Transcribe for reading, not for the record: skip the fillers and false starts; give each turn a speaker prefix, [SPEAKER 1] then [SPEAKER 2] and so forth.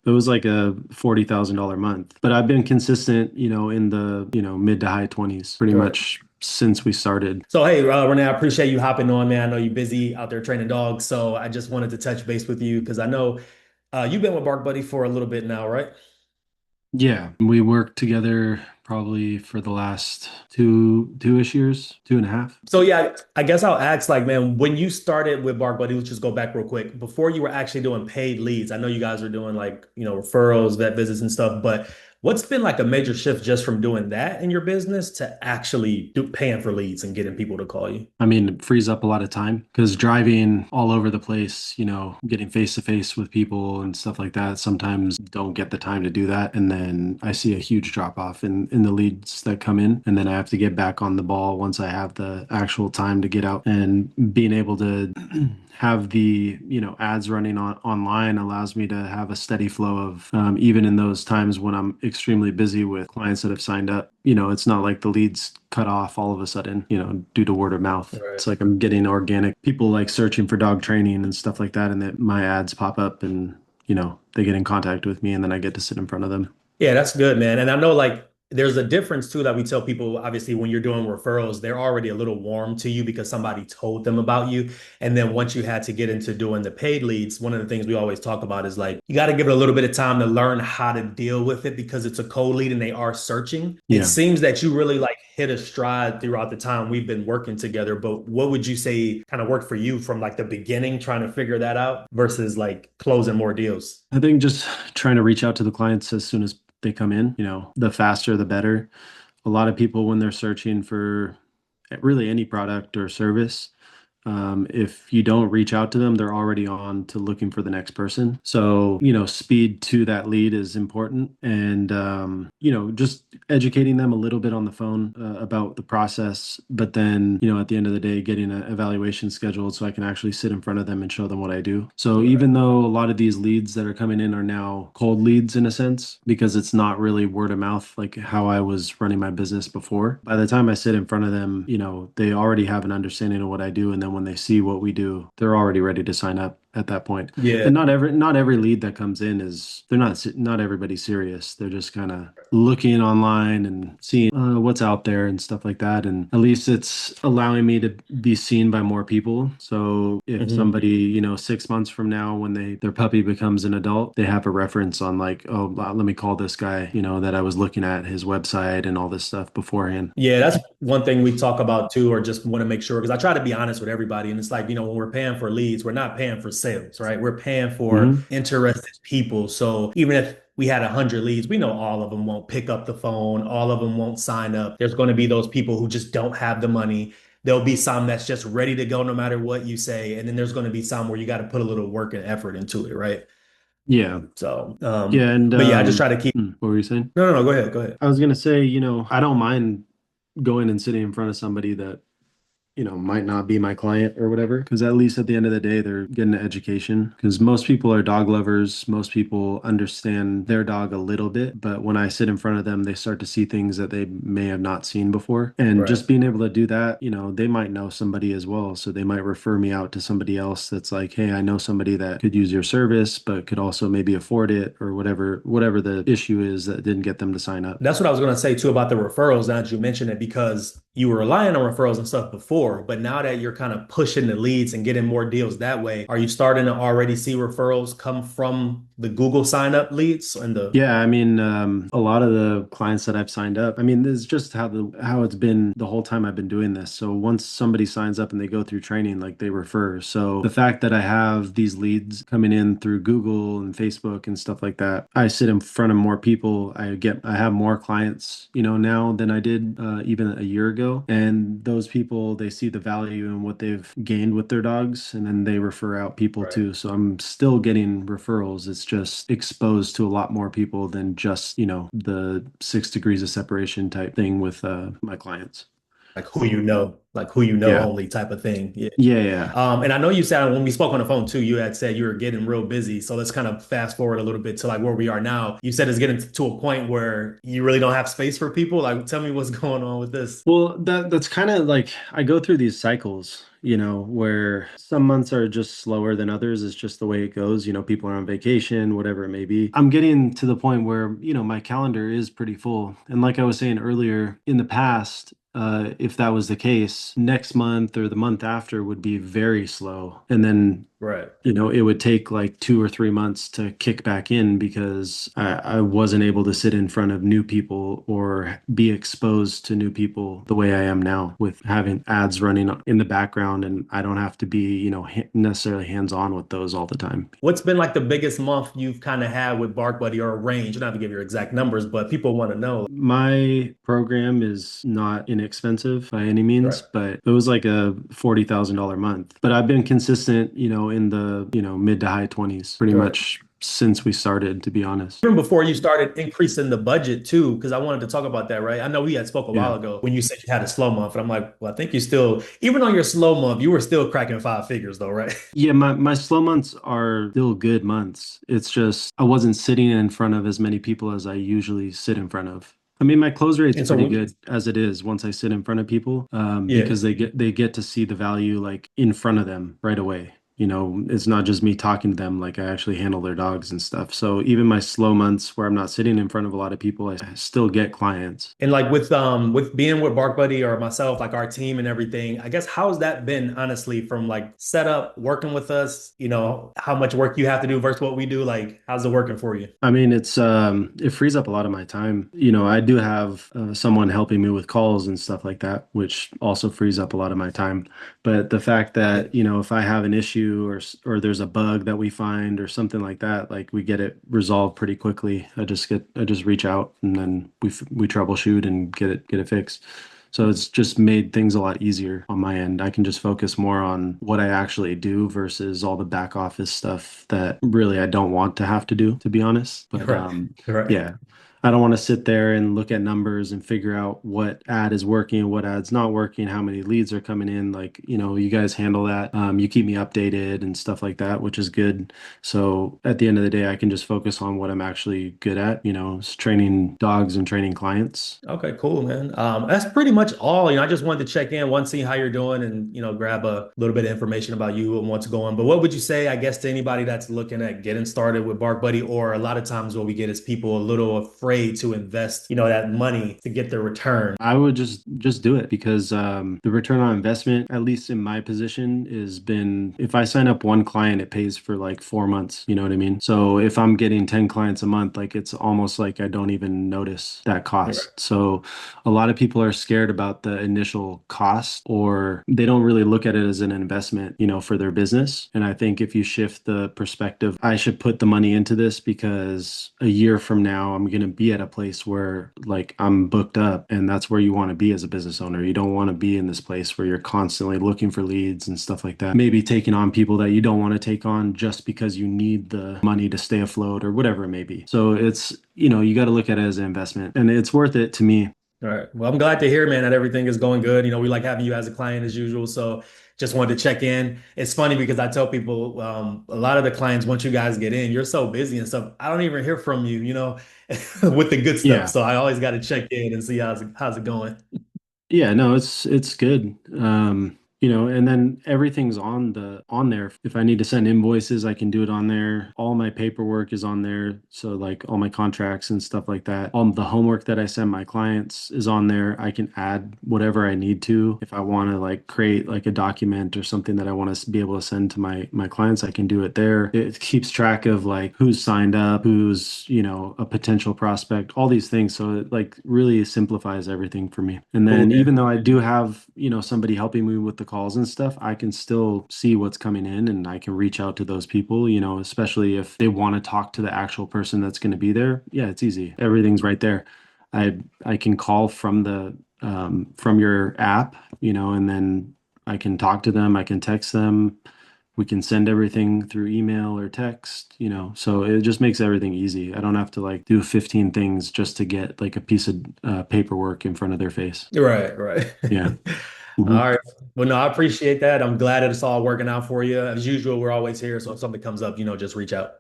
[SPEAKER 1] It was like a $40,000 month, but I've been consistent, in the, mid to high 20s pretty
[SPEAKER 2] Right.
[SPEAKER 1] much since we started.
[SPEAKER 2] So, hey, Renee, I appreciate you hopping on, man. I know you're busy out there training dogs. So I just wanted to touch base with you because I know you've been with Bark Buddy for a little bit now, right?
[SPEAKER 1] Yeah, we worked together probably for the last two-ish years, two and a half.
[SPEAKER 2] So yeah, I guess I'll ask like, man, when you started with Bark Buddy, let's just go back real quick. Before you were actually doing paid leads, I know you guys were doing like, referrals, vet visits and stuff, but what's been like a major shift just from doing that in your business to actually paying for leads and getting people to call you?
[SPEAKER 1] I mean, it frees up a lot of time because driving all over the place, getting face to face with people and stuff like that, sometimes don't get the time to do that. And then I see a huge drop off in the leads that come in. And then I have to get back on the ball once I have the actual time to get out and being able to have the ads running online allows me to have a steady flow of even in those times when I'm extremely busy with clients that have signed up. It's not like the leads cut off all of a sudden, due to word of mouth.
[SPEAKER 2] Right.
[SPEAKER 1] It's like I'm getting organic people like searching for dog training and stuff like that, and that my ads pop up and they get in contact with me and then I get to sit in front of them.
[SPEAKER 2] Yeah, that's good, man. And I know like there's a difference too that we tell people, obviously, when you're doing referrals, they're already a little warm to you because somebody told them about you. And then once you had to get into doing the paid leads, one of the things we always talk about is like you got to give it a little bit of time to learn how to deal with it because it's a cold lead and they are searching. It
[SPEAKER 1] Yeah.
[SPEAKER 2] seems that you really like hit a stride throughout the time we've been working together. But what would you say kind of worked for you from like the beginning, trying to figure that out versus like closing more deals?
[SPEAKER 1] I think just trying to reach out to the clients as soon as they come in, the faster the better. A lot of people when they're searching for really any product or service, if you don't reach out to them, they're already on to looking for the next person. So, speed to that lead is important. And, just educating them a little bit on the phone about the process. But then, at the end of the day, getting an evaluation scheduled so I can actually sit in front of them and show them what I do. So,
[SPEAKER 2] Right.
[SPEAKER 1] even though a lot of these leads that are coming in are now cold leads in a sense, because it's not really word of mouth like how I was running my business before, by the time I sit in front of them, they already have an understanding of what I do. And then when they see what we do, they're already ready to sign up at that point.
[SPEAKER 2] Yeah.
[SPEAKER 1] And not every lead that comes in is not everybody's serious. They're just kind of looking online and seeing what's out there and stuff like that. And at least it's allowing me to be seen by more people. So if
[SPEAKER 2] Mhm.
[SPEAKER 1] somebody, 6 months from now, when their puppy becomes an adult, they have a reference on like, oh, let me call this guy, that I was looking at his website and all this stuff beforehand.
[SPEAKER 2] Yeah, that's one thing we talk about too, or just want to make sure, because I try to be honest with everybody. And it's like, when we're paying for leads, we're not paying for sales, right? We're paying for
[SPEAKER 1] Hmm.
[SPEAKER 2] interested people. So even if we had 100 leads, we know all of them won't pick up the phone, all of them won't sign up. There's going to be those people who just don't have the money. There'll be some that's just ready to go no matter what you say. And then there's going to be some where you got to put a little work and effort into it, right?
[SPEAKER 1] Yeah.
[SPEAKER 2] So,
[SPEAKER 1] Yeah. And
[SPEAKER 2] but yeah, I just try to keep,
[SPEAKER 1] what were you saying?
[SPEAKER 2] no, no, no, go ahead, go ahead.
[SPEAKER 1] I was gonna say, I don't mind going and sitting in front of somebody that might not be my client or whatever. Because at least at the end of the day, they're getting an education. Because most people are dog lovers. Most people understand their dog a little bit. But when I sit in front of them, they start to see things that they may have not seen before. And
[SPEAKER 2] Right.
[SPEAKER 1] just being able to do that, they might know somebody as well. So they might refer me out to somebody else that's like, hey, I know somebody that could use your service, but could also maybe afford it or whatever the issue is that didn't get them to sign up.
[SPEAKER 2] That's what I was going to say too about the referrals. Now that you mentioned it, because you were relying on referrals and stuff before, but now that you're kind of pushing the leads and getting more deals that way, are you starting to already see referrals come from the Google sign up leads and the
[SPEAKER 1] Yeah, I mean, a lot of the clients that I've signed up, I mean, this is just how it's been the whole time I've been doing this. So once somebody signs up and they go through training, like they refer. So the fact that I have these leads coming in through Google and Facebook and stuff like that, I sit in front of more people. I have more clients, now than I did even a year ago. And those people, they see the value in what they've gained with their dogs, and then they refer out people
[SPEAKER 2] right.
[SPEAKER 1] too. So I'm still getting referrals. It's just exposed to a lot more people than just, the 6 degrees of separation type thing with my clients.
[SPEAKER 2] like who you know
[SPEAKER 1] Yeah.
[SPEAKER 2] only type of thing. Yeah.
[SPEAKER 1] Yeah. Yeah.
[SPEAKER 2] And I know you said when we spoke on the phone too, you had said you were getting real busy. So let's kind of fast forward a little bit to like where we are now. You said it's getting to a point where you really don't have space for people. Like, tell me what's going on with this.
[SPEAKER 1] Well, that's kind of like I go through these cycles, where some months are just slower than others. It's just the way it goes. People are on vacation, whatever it may be. I'm getting to the point where, my calendar is pretty full. And like I was saying earlier, in the past, if that was the case, next month or the month after would be very slow. And then
[SPEAKER 2] Right.
[SPEAKER 1] it would take like 2 or 3 months to kick back in because I wasn't able to sit in front of new people or be exposed to new people the way I am now with having ads running in the background, and I don't have to be, necessarily hands-on with those all the time.
[SPEAKER 2] What's been like the biggest month you've kind of had with Bark Buddy or a range? You don't have to give your exact numbers, but people want to know.
[SPEAKER 1] My program is not inexpensive by any
[SPEAKER 2] Right.
[SPEAKER 1] means, but it was like a $40,000 month. But I've been consistent, in the, mid to high 20s pretty
[SPEAKER 2] Right.
[SPEAKER 1] much since we started, to be honest.
[SPEAKER 2] Even before you started increasing the budget too, because I wanted to talk about that, right? I know we had spoke a
[SPEAKER 1] Yeah.
[SPEAKER 2] while ago when you said you had a slow month, and I'm like, well, I think you still, even on your slow month, you were still cracking five figures though, right?
[SPEAKER 1] Yeah, my slow months are still good months. It's just I wasn't sitting in front of as many people as I usually sit in front of. I mean, my close rate's
[SPEAKER 2] And so
[SPEAKER 1] pretty
[SPEAKER 2] when,
[SPEAKER 1] good as it is once I sit in front of people,
[SPEAKER 2] yeah.
[SPEAKER 1] because they get to see the value like in front of them right away. It's not just me talking to them, like I actually handle their dogs and stuff. So even my slow months where I'm not sitting in front of a lot of people, I still get clients.
[SPEAKER 2] And like with being with Bark Buddy or myself, like our team and everything, I guess how's that been honestly from like setup, working with us, how much work you have to do versus what we do? Like, how's it working for you?
[SPEAKER 1] I mean, it frees up a lot of my time. I do have someone helping me with calls and stuff like that, which also frees up a lot of my time. But the fact
[SPEAKER 2] Yeah.
[SPEAKER 1] that, if I have an issue or there's a bug that we find or something like that, like we get it resolved pretty quickly. I just reach out and then we troubleshoot and get it fixed. So it's just made things a lot easier on my end. I can just focus more on what I actually do versus all the back office stuff that really I don't want to have to do, to be honest. But
[SPEAKER 2] Right. Right.
[SPEAKER 1] yeah, I don't want to sit there and look at numbers and figure out what ad is working, what ad's not working, how many leads are coming in. Like, you guys handle that. You keep me updated and stuff like that, which is good. So at the end of the day, I can just focus on what I'm actually good at, is training dogs and training clients.
[SPEAKER 2] Okay, cool, man. That's pretty much all. I just wanted to check in, one, see how you're doing, and grab a little bit of information about you and what's going. But what would you say, I guess, to anybody that's looking at getting started with Bark Buddy? Or a lot of times what we get is people a little afraid to invest, that money to get the return.
[SPEAKER 1] I would just do it because the return on investment, at least in my position, has been if I sign up one client, it pays for like 4 months. You know what I mean? So if I'm getting 10 clients a month, like it's almost like I don't even notice that cost. So a lot of people are scared about the initial cost or they don't really look at it as an investment, for their business. And I think if you shift the perspective, I should put the money into this because a year from now, I'm going to be at a place where like I'm booked up and that's where you want to be as a business owner. You don't want to be in this place where you're constantly looking for leads and stuff like that. Maybe taking on people that you don't want to take on just because you need the money to stay afloat or whatever it may be. So it's, you got to look at it as an investment and it's worth it to me.
[SPEAKER 2] All right. Well, I'm glad to hear, man, that everything is going good. We like having you as a client as usual. So just wanted to check in. It's funny because I tell people a lot of the clients, once you guys get in, you're so busy and stuff. I don't even hear from you, with the good stuff.
[SPEAKER 1] Yeah.
[SPEAKER 2] So I always got to check in and see how's it going.
[SPEAKER 1] Yeah, no, it's good. And then everything's on there. If I need to send invoices, I can do it on there. All my paperwork is on there. So like all my contracts and stuff like that. All the homework that I send my clients is on there. I can add whatever I need to. If I want to like create like a document or something that I want to be able to send to my clients, I can do it there. It keeps track of like who's signed up, who's, a potential prospect, all these things. So it like really simplifies everything for me. And
[SPEAKER 2] Cool,
[SPEAKER 1] then
[SPEAKER 2] man.
[SPEAKER 1] even though I do have, somebody helping me with the calls and stuff, I can still see what's coming in and I can reach out to those people, especially if they want to talk to the actual person that's going to be there. Yeah, it's easy. Everything's right there. I can call from the from your app, and then I can talk to them, I can text them. We can send everything through email or text, so it just makes everything easy. I don't have to like do 15 things just to get like a piece of paperwork in front of their face.
[SPEAKER 2] Right, right.
[SPEAKER 1] Yeah.
[SPEAKER 2] All
[SPEAKER 1] Mhm.
[SPEAKER 2] right. Well, no, I appreciate that. I'm glad that it's all working out for you. As usual, we're always here. So if something comes up, just reach out.